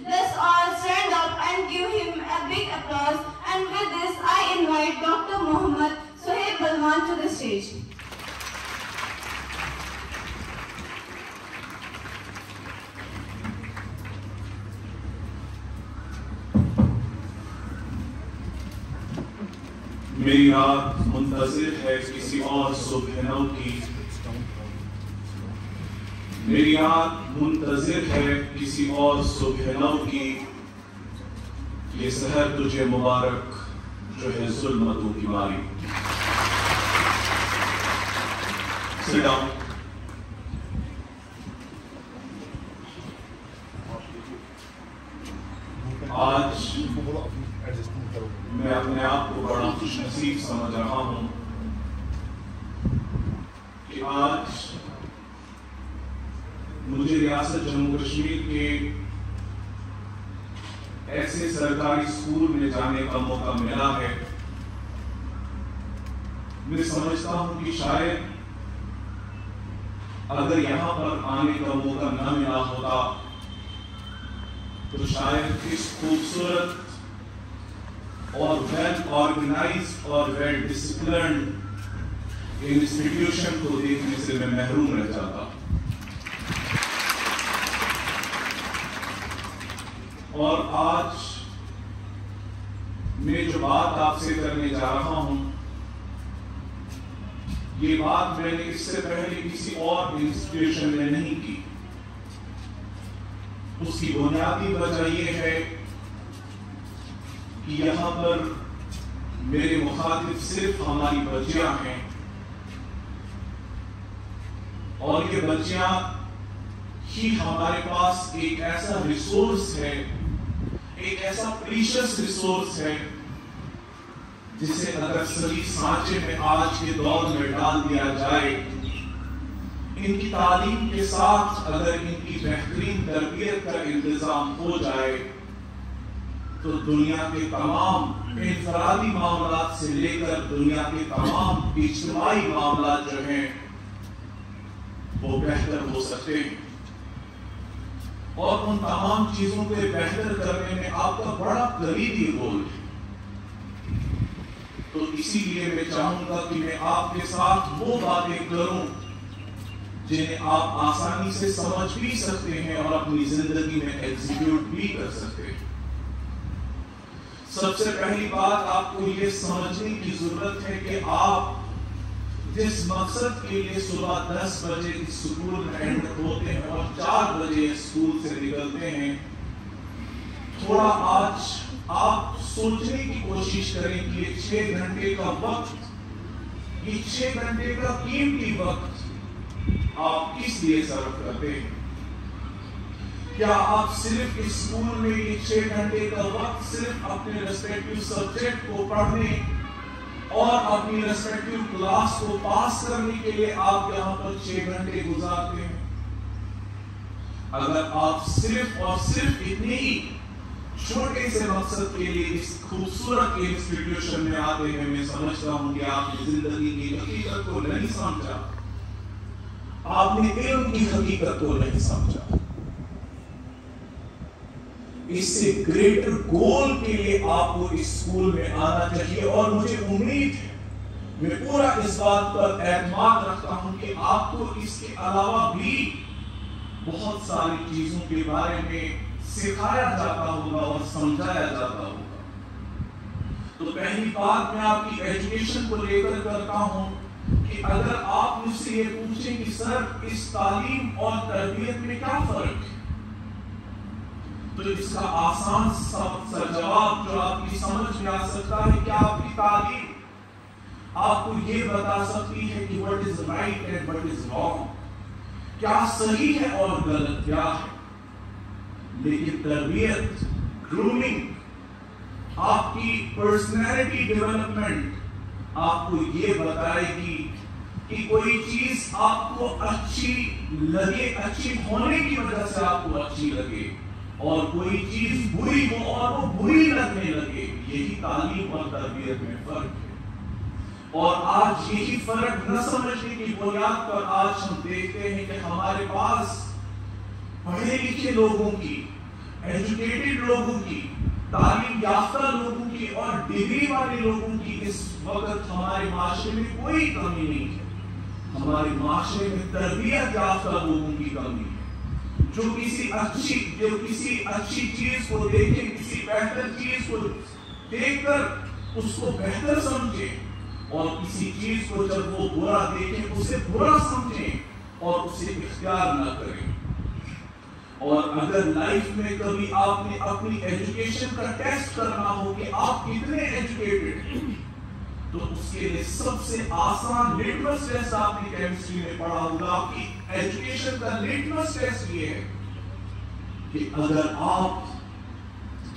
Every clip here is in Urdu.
Let's all stand up and give him a big applause. And with this, I invite Dr. Mohammad Sohaib Balwan to the stage. میری رات منتظر ہے کسی اور صبح نو کی، میری رات منتظر ہے کسی اور صبح نو کی، یہ سحر تجھے مبارک جو ہے ظلمتوں کی ماری۔ Sit down. آج میں اپنے آپ کو بڑا خوش نصیب سمجھ رہا ہوں کہ آج مجھے ریاست جموں کشمیر کے ایسے سرکاری اسکول میں جانے کا موقع ملا ہے۔ میں سمجھتا ہوں کہ شاید اگر یہاں پر آنے کا موقع نہ ملا ہوتا تو شاید اس خوبصورت اور ویل آرگنائزڈ اور ویل ڈسپلنڈ انسٹیٹیوشن کو دیکھنے سے میں محروم رہ جاتا۔ اور آج میں جو بات آپ سے کرنے جا رہا ہوں، یہ بات میں نے اس سے پہلے کسی اور انسٹیٹیوشن میں نہیں کی۔ اس کی بنیادی وجہ یہ ہے کہ یہاں پر میرے مخاطب صرف ہماری بچیاں ہیں، اور یہ بچیاں ہی ہمارے پاس ایک ایسا ریسورس ہے، ایک ایسا پریشس ریسورس ہے جسے اگر صحیح سانچے میں آج کے دور میں ڈال دیا جائے، ان کی تعلیم کے ساتھ اگر ان کی بہترین تربیت کا انتظام ہو جائے تو دنیا کے تمام انفرادی معاملات سے لے کر دنیا کے تمام اجتماعی معاملات جو ہیں وہ بہتر ہو سکتے ہیں۔ اور ان تمام چیزوں کو بہتر کرنے میں آپ کا بڑا کلیدی رول ہے۔ تو اسی لیے میں چاہوں گا کہ میں آپ کے ساتھ وہ باتیں کروں جنہیں آپ آسانی سے سمجھ بھی سکتے ہیں اور اپنی زندگی میں ایگزیکیوٹ بھی کر سکتے ہیں۔ سب سے پہلی بات آپ کو یہ سمجھنے کی ضرورت ہے کہ آپ جس مقصد کے لیے صبح 10 بجے اسکول میں انٹر ہوتے ہیں اور 4 بجے اسکول سے نکلتے ہیں، تھوڑا آج آپ سوچنے کی کوشش کریں کہ یہ 6 گھنٹے کا وقت، یہ 6 گھنٹے کا قیمتی وقت آپ کس لیے صرف کرتے ہیں؟ کیا آپ صرف اسکول میں یہ 6 گھنٹے کا وقت صرف اپنے ریسپیکٹیو سبجیکٹ کو پڑھنے اور اپنی ریسپیکٹیو کلاس کو پاس کرنے کے لیے آپ یہاں پر 6 گھنٹے گزارتے ہیں؟ اگر آپ صرف اور صرف اتنے ہی چھوٹے سے مقصد کے لیے اس خوبصورت انسٹیٹیوشن میں آتے ہیں، میں سمجھتا ہوں کہ آپ نے زندگی کی حقیقت کو نہیں سمجھا، آپ نے علم کی حقیقت کو نہیں سمجھا۔ اس سے گریٹر گول کے لیے آپ کو اس اسکول میں آنا چاہیے، اور مجھے امید ہے، میں پورا اس بات پر اعتماد رکھتا ہوں کہ آپ کو اس کے علاوہ بھی بہت ساری چیزوں کے بارے میں سکھایا جاتا ہوگا اور سمجھایا جاتا ہوگا۔ تو پہلی بات میں آپ کی ایجوکیشن کو لے کر کرتا ہوں کہ اگر آپ مجھ سے یہ پوچھیں کہ سر اس تعلیم اور تربیت میں کیا فرق ہے، تو اس کا آسان سا جواب جو آپ کی سمجھ میں آ سکتا ہے کہ آپ کی تعلیم آپ کو یہ بتا سکتی ہے کہ what is right and what is wrong، کیا صحیح ہے اور غلط کیا ہے، لیکن تربیت، گرومنگ، آپ کی پرسنالٹی ڈیولپمنٹ آپ کو یہ بتائے گی کہ کوئی چیز آپ کو اچھی لگے، اچھی ہونے کی وجہ سے آپ کو اچھی لگے، اور کوئی چیز بری ہو اور وہ بری لگنے لگے۔ یہی تعلیم اور تربیت میں فرق ہے، اور آج یہی فرق نہ سمجھنے کی بنیاد پر آج ہم دیکھتے ہیں کہ ہمارے پاس پڑھے لکھے لوگوں کی، ایجوکیٹڈ لوگوں کی، تعلیم یافتہ لوگوں کی اور ڈگری والے لوگوں کی اس وقت ہمارے معاشرے میں کوئی کمی نہیں ہے. ہمارے معاشرے میں تربیت یافتہ لوگوں کی کمی ہے، جو کسی اچھی چیز کو دیکھیں، کسی بہتر چیز کو دیکھ کر اس کو بہتر سمجھیں، اور کسی چیز کو جب وہ برا دیکھیں اسے برا سمجھیں اور اسے اختیار نہ کریں. اور اگر لائف میں کبھی آپ نے اپنی ایجوکیشن کا ٹیسٹ کرنا ہو کہ آپ کتنے ایجوکیٹڈ ہیں، تو اس کے لیے سب سے آسان لٹمس ٹیسٹ آپ نے کیمسٹری میں پڑھا ہوگا. آپ کی ایجوکیشن کا لٹمس ٹیسٹ یہ ہے کہ اگر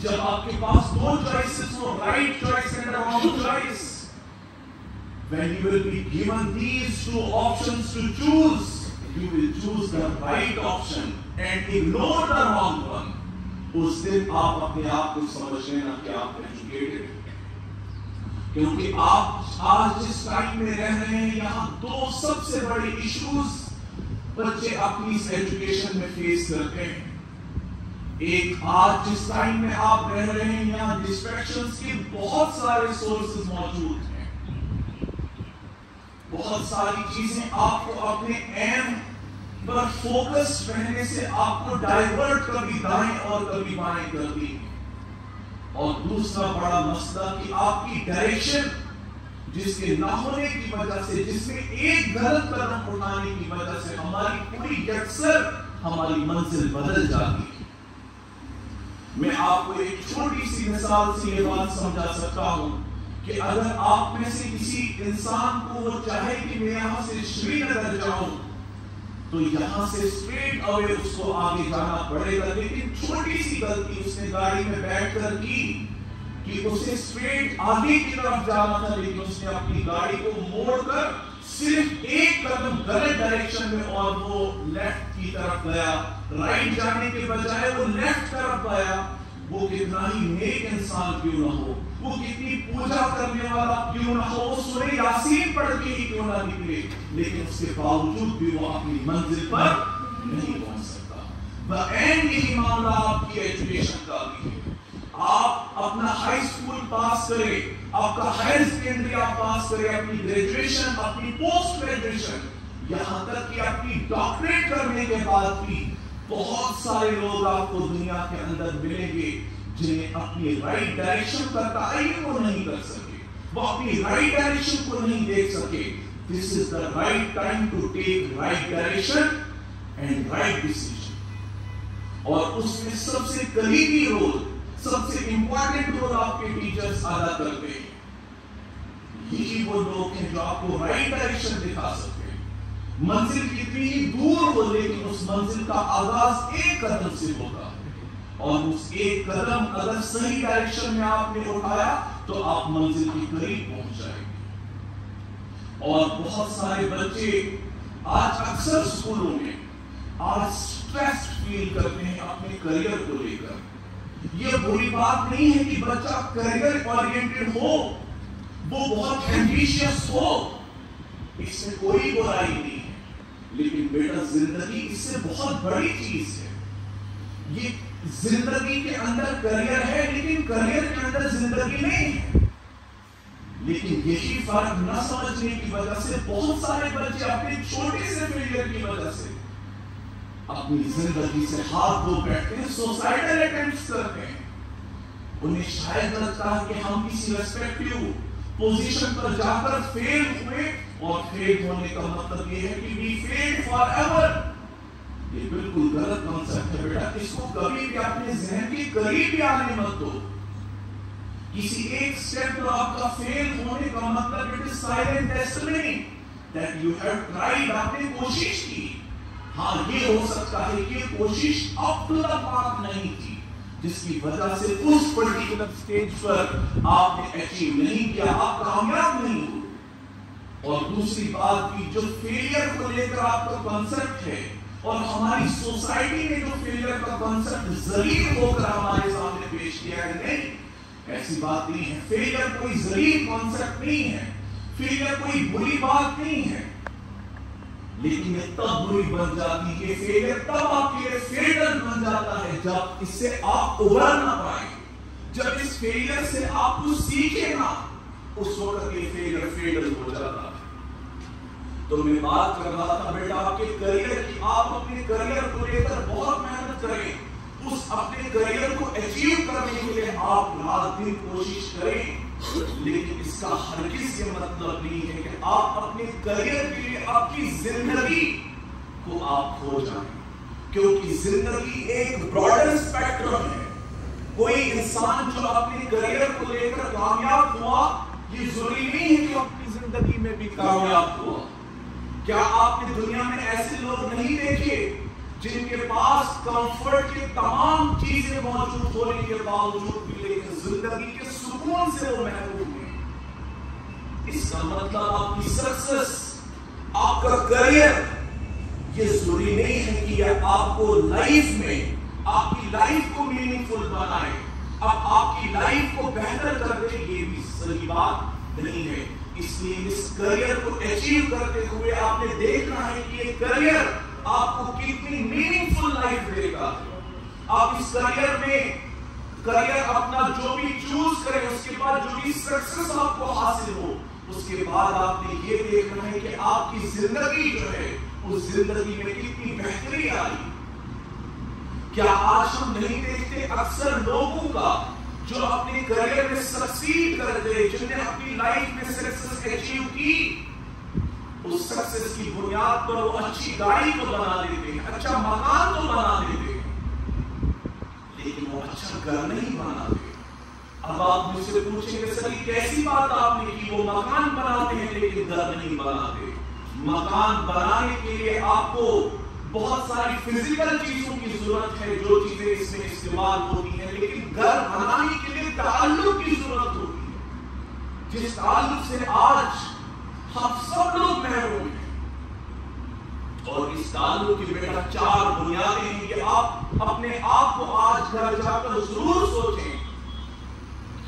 جب آپ کے پاس دو چوائسز ہو، right choice and wrong choice, when you will be given these two options to choose, you will choose the right option and ignore the wrong one. اس دن آپ اپنے آپ کو سمجھ لینا کہ آپ ایجوکیٹڈ ہیں، کیونکہ آپ آج جس ٹائم میں رہ رہے ہیں یہاں دو سب سے بڑے ایشوز بچے اپنی اس ایجوکیشن میں فیس کرتے ہیں. ایک آج جس ٹائم میں آپ رہ رہے ہیں یہاں ڈسٹریکشنز کے بہت سارے سورسز موجود ہیں، بہت ساری چیزیں آپ کو اپنے ایم پر فوکس رہنے سے آپ کو ڈائیورٹ کبھی دائیں اور کبھی بائیں کرتی ہیں. اور دوسرا بڑا مسئلہ کہ آپ کی ڈائریکشن جس کے نہ ہونے کی وجہ سے، جس میں ایک غلط قدم اٹھانے کی وجہ سے ہماری پوری یکسر ہماری منزل بدل جاتی ہے. میں آپ کو ایک چھوٹی سی مثال سے یہ بات سمجھا سکتا ہوں کہ اگر آپ میں سے کسی انسان کو وہ چاہے کہ میں یہاں سے شری نگر جاؤں تو یہاں سے اسٹریٹ اوے اس کو آگے جانا پڑے گا، لیکن چھوٹی سی غلطی اس نے گاڑی میں بیٹھ کر کی کہ اسے اسٹریٹ آگے کی طرف جانا تھا، لیکن اس نے اپنی گاڑی کو موڑ کر صرف ایک قدم غلط ڈائریکشن میں اور وہ لیفٹ کی طرف گیا. رائٹ جانے کے بجائے وہ لیفٹ طرف گیا. وہ کتنا ہی نیک انسان کیوں نہ ہو، وہ کتنی پوجا کرنے والا کیوں نہ ہو، وہ سورہ یاسین پڑھ کے ہی کیوں نہ نکلے، لیکن اس کے باوجود بھی وہ اپنی منزل پر نہیں پہنچ سکتا. بہن یہی معاملہ آپ کی ایجوکیشن کا بھی ہے. آپ اپنا ہائی اسکول پاس کریں، آپ کا ہائر سیکنڈری آپ پاس کریں، اپنی گریجویشن، اپنی پوسٹ گریجویشن، یہاں تک کہ اپنی ڈاکٹریٹ کرنے کے بعد بھی بہت سارے لوگ آپ کو دنیا کے اندر ملیں گے جنہیں اپنی رائٹ ڈائریکشن کا تعین وہ نہیں کر سکے، وہ اپنی رائٹ ڈائریکشن کو نہیں دیکھ سکے. This is the right time to take right direction and right decision. اور اس میں سب سے قریبی رول، سب سے امپورٹنٹ رول آپ کے ٹیچرز ادا کرتے ہیں. یہی وہ لوگ ہیں جو آپ کو رائٹ ڈائریکشن دکھا سکتے ہیں. منزل کتنی ہی دور ہو لیکن اس منزل کا آغاز ایک قدم سے ہوگا، اور اس ایک قدم اگر صحیح ڈائریکشن میں آپ نے اٹھایا تو آپ منزل کے قریب پہنچ جائیں گے. اور بہت سارے بچے آج اکثر اسکولوں میں آج سٹریس فیل کرتے ہیں اپنے کریئر کو لے کر. یہ بری بات نہیں ہے کہ بچہ کریئر اورینٹڈ ہو، وہ بہت ایمبیشیس ہو، اس میں کوئی برائی نہیں ہے، لیکن بیٹا زندگی اس سے بہت بڑی چیز ہے. یہ زندگی کے اندر کریئر ہے لیکن کریئر کے اندر زندگی نہیں ہے. لیکن یہی فرق نہ سمجھنے کی وجہ سے بہت سارے بچے اپنے چھوٹے سے فیلئر کی وجہ سے اپنی زندگی سے ہاتھ دھو بیٹھتے ہیں، سوسائڈل اٹیمپٹس کرتے ہیں. انہیں شاید لگتا ہے کہ ہم کسی ریسپیکٹیو پوزیشن پر جا کر فیل ہوئے، اور فیل ہونے کا مطلب یہ ہے کہ we failed forever. یہ بالکل غلط کنسپٹ ہے بیٹا. اس کو کبھی بھی اپنے ذہن کے قریب بھی آنے مت دو. کسی ایک سٹیپ پر آپ کا فیل ہونے کا مطلب it is silent testimony that you have tried. آپ نے کوشش کی. ہاں یہ ہو سکتا ہے کہ کوشش up to the mark نہیں تھی، جس کی وجہ سے اس پرٹیکولر سٹیج پر آپ نے اچیو نہیں کیا، آپ کامیاب نہیں ہوئے. اور دوسری بات بھی، جو فیلئر کو لے کر آپ کا کنسپٹ ہے اور ہماری سوسائٹی نے جو فیلئر کا کنسپٹ ذلیل ہو کر ہمارے سامنے پیش کیا ہے، نہیں، ایسی بات نہیں ہے. فیلئر کوئی ذلیل کنسپٹ نہیں ہے، فیلئر کوئی بری بات نہیں ہے، لیکن یہ تب بری بن جاتی ہے، فیلئر تب آپ کے لیے فیٹل بن جاتا ہے جب اس سے آپ ابھر نہ پائیں، جب اس فیلئر سے آپ کو سیکھے نا، اس وقت یہ فیلئر فیٹل ہو جاتا ہے۔ تو میں بات کر رہا تھا بیٹا آپ کے کریئر کی، آپ اپنے کریئر کو لے کر بہت محنت کریں، اس اپنے کریئر کو اچیو کرنے کے لیے آپ رات دن کوشش کریں، لیکن اس کا ہرگز یہ مطلب نہیں ہے کہ آپ اپنے کریئر کے لیے اپنی زندگی کو آپ کھو جائیں، کیونکہ زندگی ایک براڈر اسپیکٹرم ہے۔ کوئی انسان جو اپنے کریئر کو لے کر کامیاب ہوا، یہ ضروری نہیں ہے کہ اپنی زندگی میں بھی کامیاب ہوا۔ کیا آپ نے دنیا میں ایسے لوگ نہیں دیکھے جن کے پاس کمفرٹ کے تمام چیزیں موجود ہونے کے باوجود بھی لیکن زندگی کے سکون سے وہ محروم ہیں؟ اس کا مطلب آپ کی سکسس، آپ کا کریئر یہ ضروری نہیں ہے کہ یہ آپ کو لائف میں آپ کی لائف کو میننگ فل بنائے، اب آپ کی لائف کو بہتر کر دے، یہ بھی صحیح بات نہیں ہے۔ اس لیے اس کریئر کو اچیو کرتے ہوئے آپ نے دیکھنا ہے کہ یہ کریئر آپ کو کتنی میننگ فل لائف دے گا۔ آپ اس کریئر میں اپنا جو بھی چوز کریں، اس کے بعد جو بھی سکسس آپ کو حاصل ہو، اس کے بعد آپ نے یہ دیکھنا ہے کہ آپ کی زندگی جو ہے اس زندگی میں کتنی بہتری آئی۔ کیا آج ہم نہیں دیکھتے اکثر لوگوں کا جو اپنے کریئر میں سکسیڈ کر گئے، جن نے اپنی لائف میں سکسس اچیو کی، اس سکسس کی بنیاد پر وہ اچھی گاڑی تو بنا دیتے ہیں، اچھا مکان تو بنا دیتے ہیں، لیکن وہ اچھا گھر نہیں بناتے۔ اب آپ مجھ سے پوچھیں گے سر یہ کیسی بات آپ نے کی، وہ مکان بناتے ہیں لیکن گھر نہیں بناتے۔ مکان بنانے کے لیے آپ کو بہت ساری فزیکل چیزوں کی ضرورت ہے، جو چیزیں اس میں استعمال ہوتی ہیں، لیکن گھر بنانے کے لیے تعلق کی ضرورت ہوتی ہے، جس تعلق سے آج ہم سب لوگ محروم ہیں۔ اور اس تعلق کی بیٹا 4 بنیادیں ہیں کہ آپ اپنے آپ کو آج گھر جا کر ضرور سوچیں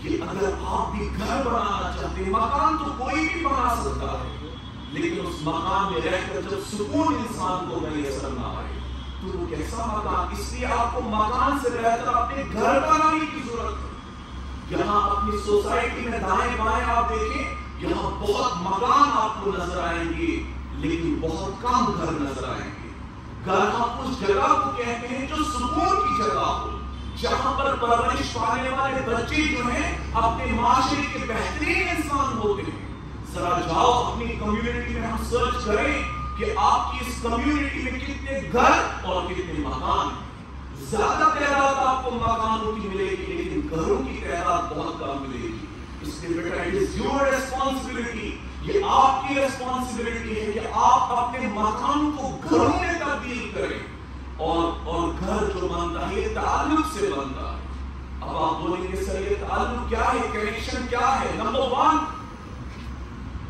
کہ اگر آپ بھی گھر بنانا چاہتے ہیں، مکان تو کوئی بھی بنا سکتا ہے، لیکن اس مکان میں رہ کر جب سکون انسان کو میسر نہ آئے تو وہ کیسا مکان؟ اس لیے آپ کو مکان سے بہتر اپنے گھر بنانے کی ضرورت ہے۔ یہاں اپنی سوسائٹی میں دائیں بائیں آپ دیکھیں، یہاں بہت مکان آپ کو نظر آئیں گے لیکن بہت کم گھر نظر آئیں گے۔ گھر ہم اس جگہ کو کہتے ہیں جو سکون کی جگہ ہو، جہاں پر پرورش پانے والے بچے جو ہیں اپنے معاشرے کے بہترین انسان ہوتے ہیں۔ ذرا جاؤ اپنی کمیونٹی میں ہم سرچ کریں کہ آپ کی اس کمیونٹی میں کتنے گھر اور کتنے مکان ہیں۔ زیادہ تعداد آپ کو مکانوں کی ملے گی لیکن گھروں کی تعداد بہت کم ملے گی۔ اس لیے بیٹا اٹ از یور ریسپانسبلٹی، یہ آپ کی ریسپانسبلٹی ہے کہ آپ اپنے مکانوں کو گھروں میں تبدیل کریں، اور گھر جو بنتا ہے یہ تعلق سے بنتا ہے۔ اب آپ بولیں گے سر یہ تعلق کیا ہے، کنیکشن کیا ہے؟ Number 1،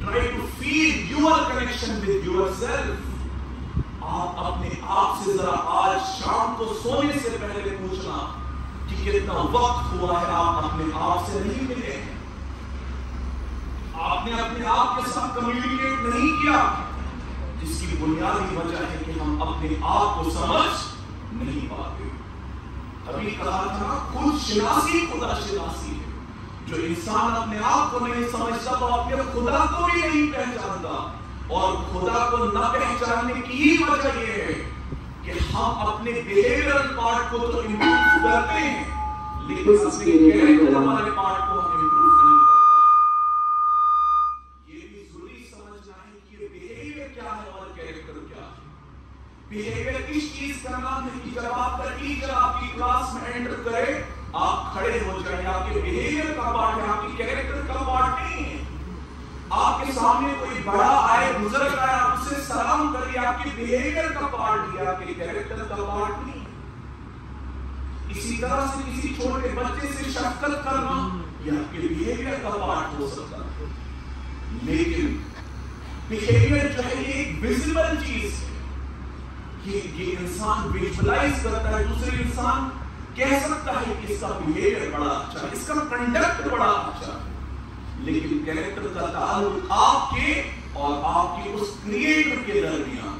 try to feed your connection with yourself۔ آپ اپنے آپ سے ذرا آج شام کو سونے سے پہلے پوچھنا کہ کتنا وقت ہوا ہے آپ اپنے آپ سے نہیں ملے ہیں، آپ نے اپنے آپ کے ساتھ کمیونیکیٹ نہیں کیا، جس کی بنیادی وجہ ہے کہ ہم اپنے آپ کو سمجھ نہیں پاتے۔ ابھی کہا تھا خود شناسی خدا شناسی ہے، جو انسان اپنے آپ کو نہیں سمجھتا تو اپنے خدا کو بھی نہیں پہچانتا، اور خدا کو نہ پہچاننے کی وجہ یہ ہے کہ ہم اپنے بیہیویئرل پارٹ کو تو امپروو کرتے ہیں لیکن اپنے کیریکٹر والے پارٹ کو ہم امپروو نہیں کر پاتے۔ یہ بھی ضروری سمجھنا ہے کہ بیہیویئر کیا ہے اور کیریکٹر کیا ہے۔ بیہیویئر اس چیز کا نام ہے کہ جب آپ کا ٹیچر آپ کی کلاس میں انٹر کرے آپ کھڑے ہو جائیں، آپ کے بیہیویئر کا پارٹ ہے، آپ کی کیریکٹر کا پارٹ نہیں ہے۔ آپ کے سامنے کوئی بڑا آئے بزرگ آئے آپ اسے سلام کریے، آپ کے بیہیویئر کا پارٹ ہے، آپ کے کیریکٹر کا پارٹ نہیں۔ اسی طرح سے کسی چھوٹے بچے سے شفقت کرنا یہ آپ کے بیہیویئر کا پارٹ ہو سکتا ہے، لیکن بیہیویئر جو ہے یہ ایک ویزیبل چیز ہے، یہ انسان ویژوائز کرتا ہے، دوسرے انسان کہہ سکتا ہے کہ اس کا بیہیویئر بڑا اچھا ہے، اس کا کنڈکٹ بڑا اچھا ہے، لیکن کیریکٹر کا تعلق آپ کے اور آپ کے اس کریٹر کے درمیان۔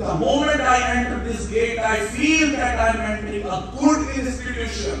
the moment I enter this gate, I feel that I am entering a good institution.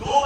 2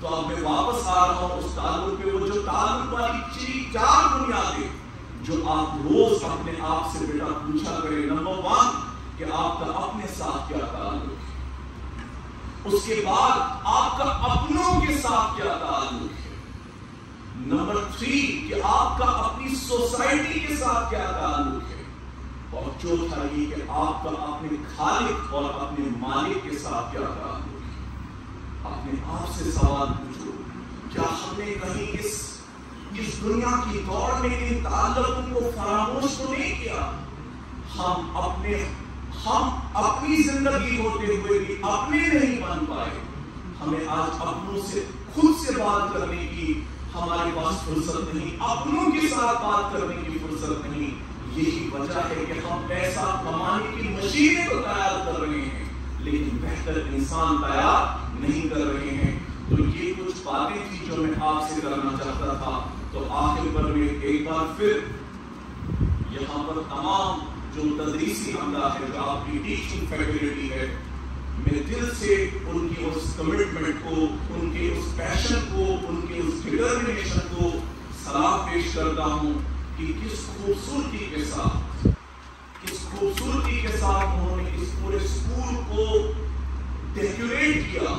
تو اب میں واپس آ رہا ہوں اس تعلق پہ, وہ جو تعلق والی 4 بنیادیں جو آپ روز اپنے آپ سے بیٹا پوچھا کریں. نمبر 1 کہ آپ کا اپنے ساتھ کیا تعلق ہے. اس کے بعد آپ کا اپنوں کے ساتھ کیا تعلق ہے. نمبر 3 کہ آپ کا اپنی سوسائٹی کے ساتھ کیا تعلق ہے. اور چوتھا یہ کہ آپ کا اپنے خالق اور اپنے مالک کے ساتھ کیا تعلق ہے. اپنے آپ سے سوال پوچھو, کیا ہم نے کہیں اس دنیا کی دوڑ میں ان تعلقوں کو فراموش تو نہیں کیا. ہم اپنی زندگی ہوتے ہوئے بھی اپنے نہیں بن پائے. ہمیں آج اپنوں سے خود سے بات کرنے کی ہمارے پاس فرصت نہیں, اپنوں کے ساتھ بات کرنے کی فرصت نہیں. یہی وجہ ہے کہ ہم پیسہ کمانے کی مشینیں تو تیار کر رہے ہیں لیکن بہتر انسان تیار نہیں کر رہے ہیں. تو یہ کچھ باتیں تھی جو میں آپ سے کرنا چاہتا تھا. تو آخر پر میں ایک بار پھر یہاں پر تمام جو تدریسی عملہ ہے, جو آپ کی ٹیچنگ فیکلٹی ہے, میں دل سے ان کی اس کمٹمنٹ کو, ان کے اس پیشن کو, ان کے اس ڈٹرمنیشن کو سلام پیش کرتا ہوں کہ کس خوبصورتی کے ساتھ انہوں نے اس پورے اسکول کو ڈیکوریٹ کیا.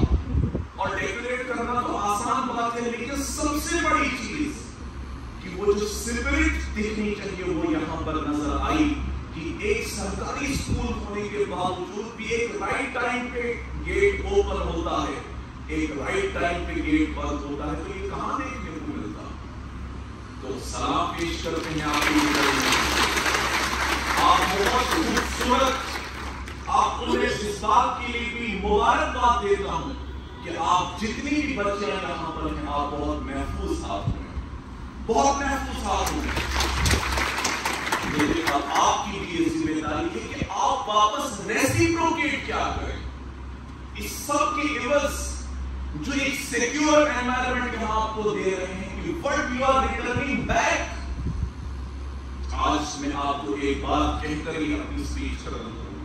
اور ڈیکوریٹ کرنا تو آسان بات ہے لیکن سب سے بڑی چیز کہ وہ جو اسپرٹ دیکھنی چاہیے وہ یہاں پر نظر آئی کہ ایک سرکاری اسکول ہونے کے باوجود بھی ایک رائٹ ٹائم پہ گیٹ اوپن ہوتا ہے, ایک رائٹ ٹائم پہ گیٹ بند ہوتا ہے. تو یہ کہاں دیکھنے کو ملتا. تو سلام پیش کرتے ہیں آپ بہت خوبصورت. آپ کو میں اس بات کے لیے بھی مبارکباد دیتا ہوں کہ آپ جتنی بھی بچے یہاں پر ہیں آپ بہت محفوظ ہاتھ ہیں, بہت محفوظ ہاتھ ہیں. لیکن اب آپ کی بھی یہ ذمہ داری ہے کہ آپ واپس ریسیپروکیٹ کیا کریں. اس سب کے عوض جو ایک سیکیور انوائرمنٹ ہم آپ کو دے رہے ہیں کہ what you are returning back. آج میں آپ کو ایک بات کہہ کر ہی اپنی اسپیچ ختم کروں.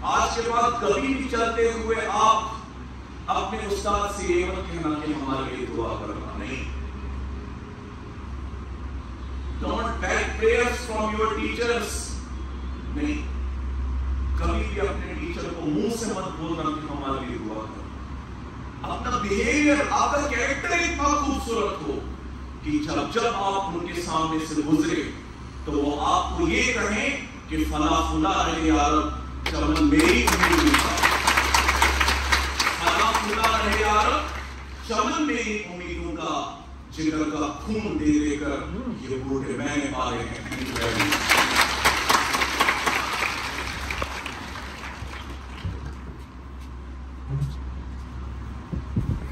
آج کے بعد کبھی بھی چلتے ہوئے آپ اپنے استاد سے یہ مت کہنا کہ ہمارے لیے دعا کرنا نہیں. Don't beg prayers from your teachers. نہیں, کبھی بھی اپنے ٹیچر کو منہ سے مت بولنا کہ ہمارے لیے دعا کرنا. اپنا بیہیویئر, آپ کا کیریکٹر اتنا خوبصورت ہو کہ جب آپ ان کے سامنے سے گزرے تو وہ آپ کو یہ کہیں کہ فلاں فلاں رہے یارب چمن میری امیدوں کا, فلاں فلاں رہے یارب چمن میری امیدوں کا, جگر کا خون دے دے کر یہ بوٹے میں نے پالے ہیں.